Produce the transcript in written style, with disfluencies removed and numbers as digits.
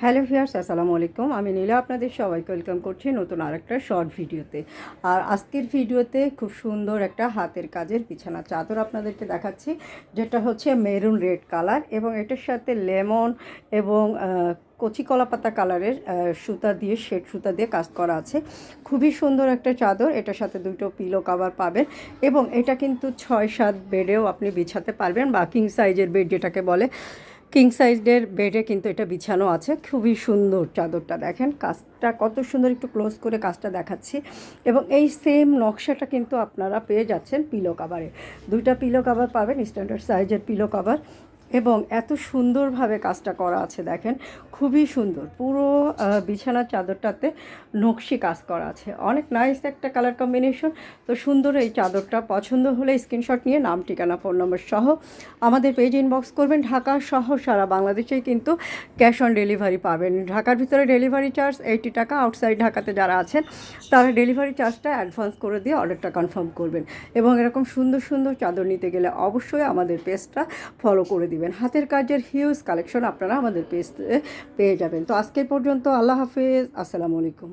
Hello viewers, আসসালামু আলাইকুম। আমি নীলা আপনাদের সবাইকে ওয়েলকাম করছি নতুন আরেকটা শর্ট ভিডিওতে। আর আজকের ভিডিওতে খুব সুন্দর একটা হাতের কাজের বিছানা চাদর আপনাদেরকে দেখাচ্ছি, যেটা হচ্ছে মেরুন রেড কালার এবং এটার সাথে লেমন এবং কচি কলাপাতা কালারের সুতা দিয়ে শেড সুতা দিয়ে কাজ করা আছে। খুবই সুন্দর একটা চাদর। এটার সাথে দুটো পিলো কভার পাবেন এবং এটা কিন্তু 6-7 বেডেও আপনি বিছাতে পারবেন, বা কিং সাইজের বেড যেটাকে বলে। কিং সাইজের বেডে কিন্তু এটা বিছানো আছে। খুবই সুন্দর চাদরটা, দেখেন কাজটা কত সুন্দর, একটু ক্লোজ করে কাজটা দেখাচ্ছি। এবং এই সেম নকশাটা কিন্তু আপনারা পেয়ে যাচ্ছেন পিলো কাভারে। দুইটা পিলো কাভার পাবেন, স্ট্যান্ডার্ড সাইজের পিলো কাভার, এবং এত সুন্দরভাবে কাজটা করা আছে দেখেন, খুবই সুন্দর। পুরো বিছানার চাদরটাতে নকশি কাজ করা আছে, অনেক নাইস একটা কালার কম্বিনেশন। তো সুন্দর এই চাদরটা পছন্দ হলে স্ক্রিনশট নিয়ে নাম, ঠিকানা, ফোন নম্বর সহ আমাদের পেজ ইনবক্স করবেন। ঢাকা সহ সারা বাংলাদেশেই কিন্তু ক্যাশ অন ডেলিভারি পাবেন। ঢাকার ভিতরে ডেলিভারি চার্জ 80 টাকা, আউটসাইড ঢাকাতে যারা আছেন তারা ডেলিভারি চার্জটা অ্যাডভান্স করে দিয়ে অর্ডারটা কনফার্ম করবেন। এবং এরকম সুন্দর সুন্দর চাদর নিতে গেলে অবশ্যই আমাদের পেজটা ফলো করে দিবেন। হাতের কাজের হিউজ কালেকশন আপনারা আমাদের পেজে পেয়ে যাবেন। তো আজকের পর্যন্ত আল্লাহ হাফেজ, আসসালামু আলাইকুম।